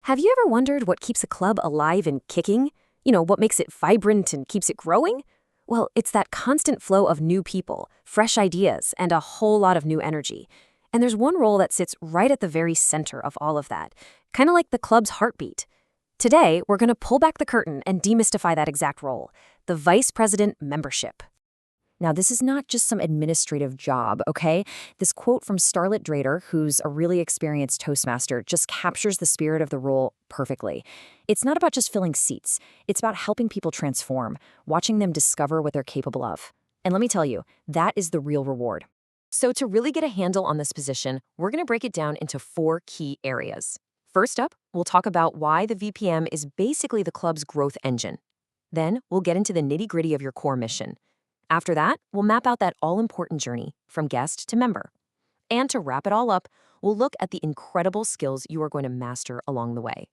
Have you ever wondered what keeps a club alive and kicking? What makes it vibrant and keeps it growing? Well, it's that constant flow of new people, fresh ideas, and a whole lot of new energy. And there's one role that sits right at the very center of all of that, kind of like the club's heartbeat. Today, we're going to pull back the curtain and demystify that exact role, the Vice President membership. Now, this is not just some administrative job, okay? This quote from Starlet Drader, who's a really experienced Toastmaster, just captures the spirit of the role perfectly. It's not about just filling seats. It's about helping people transform, watching them discover what they're capable of. And let me tell you, that is the real reward. So to really get a handle on this position, we're going to break it down into 4 key areas. First up, we'll talk about why the VPM is basically the club's growth engine. Then, we'll get into the nitty-gritty of your core mission. After that, we'll map out that all-important journey from guest to member. And to wrap it all up, we'll look at the incredible skills you are going to master along the way.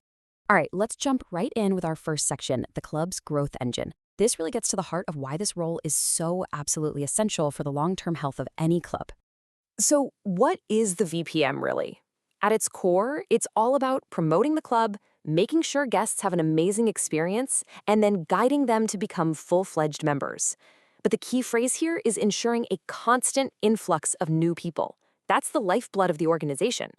All right, let's jump right in with our first section, the club's growth engine. This really gets to the heart of why this role is so absolutely essential for the long-term health of any club. So what is the VPM really? At its core, it's all about promoting the club, making sure guests have an amazing experience, and then guiding them to become full-fledged members. But the key phrase here is ensuring a constant influx of new people. That's the lifeblood of the organization.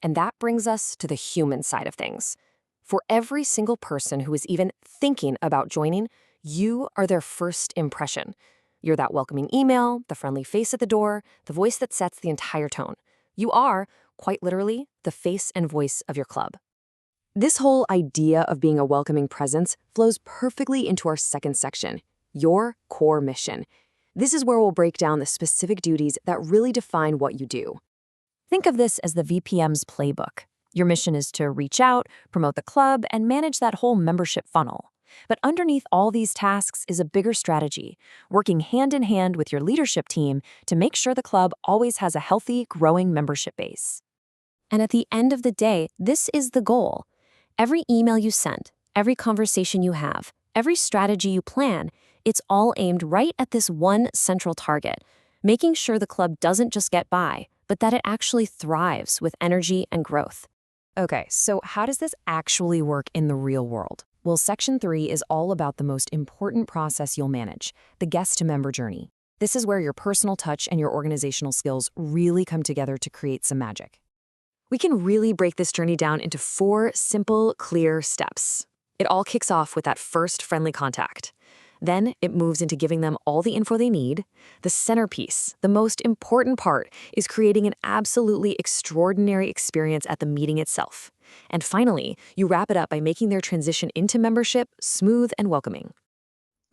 And that brings us to the human side of things. For every single person who is even thinking about joining, you are their first impression. You're that welcoming email, the friendly face at the door, the voice that sets the entire tone. You are, quite literally, the face and voice of your club. This whole idea of being a welcoming presence flows perfectly into our second section, your core mission. This is where we'll break down the specific duties that really define what you do. Think of this as the VPM's playbook. Your mission is to reach out, promote the club, and manage that whole membership funnel. But underneath all these tasks is a bigger strategy, working hand in hand with your leadership team to make sure the club always has a healthy, growing membership base. And at the end of the day, this is the goal. Every email you send, every conversation you have, every strategy you plan, it's all aimed right at this one central target, making sure the club doesn't just get by, but that it actually thrives with energy and growth. Okay, so how does this actually work in the real world? Well, Section 3 is all about the most important process you'll manage, the guest-to-member journey. This is where your personal touch and your organizational skills really come together to create some magic. We can really break this journey down into 4 simple, clear steps. It all kicks off with that first friendly contact. Then it moves into giving them all the info they need. The centerpiece, the most important part, is creating an absolutely extraordinary experience at the meeting itself. And finally, you wrap it up by making their transition into membership smooth and welcoming.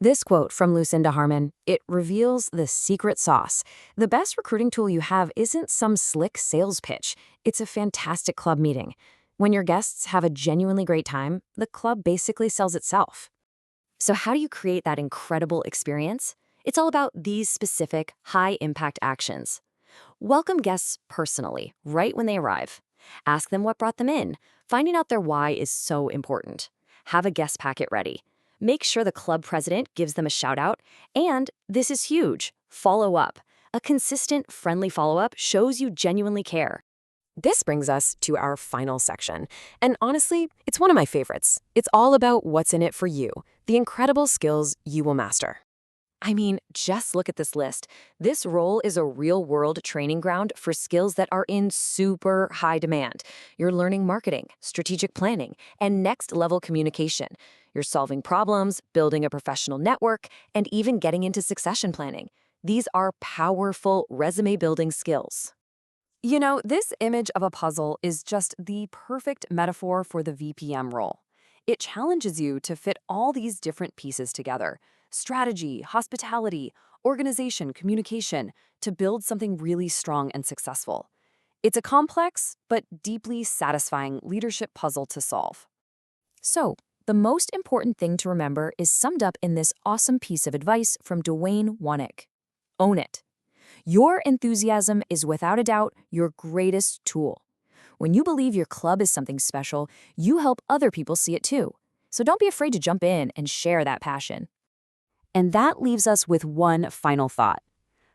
This quote from Lucinda Harmon, it reveals the secret sauce. The best recruiting tool you have isn't some slick sales pitch. It's a fantastic club meeting. When your guests have a genuinely great time, the club basically sells itself. So how do you create that incredible experience? It's all about these specific, high-impact actions. Welcome guests personally, right when they arrive. Ask them what brought them in. Finding out their why is so important. Have a guest packet ready. Make sure the club president gives them a shout-out. And, this is huge, follow up. A consistent, friendly follow-up shows you genuinely care. This brings us to our final section. And honestly, it's one of my favorites. It's all about what's in it for you, the incredible skills you will master. I mean, just look at this list. This role is a real-world training ground for skills that are in super high demand. You're learning marketing, strategic planning, and next-level communication. You're solving problems, building a professional network, and even getting into succession planning. These are powerful resume-building skills. This image of a puzzle is just the perfect metaphor for the VPM role. It challenges you to fit all these different pieces together: strategy, hospitality, organization, communication, to build something really strong and successful. It's a complex but deeply satisfying leadership puzzle to solve. So, the most important thing to remember is summed up in this awesome piece of advice from Dwayne Wanick. Own it. Your enthusiasm is without a doubt your greatest tool. When you believe your club is something special, you help other people see it too. So don't be afraid to jump in and share that passion. And that leaves us with one final thought.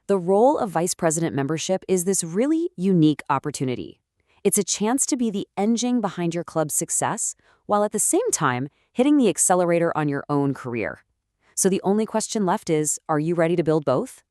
The role of Vice President membership is this really unique opportunity. It's a chance to be the engine behind your club's success, while at the same time hitting the accelerator on your own career. So the only question left is, are you ready to build both?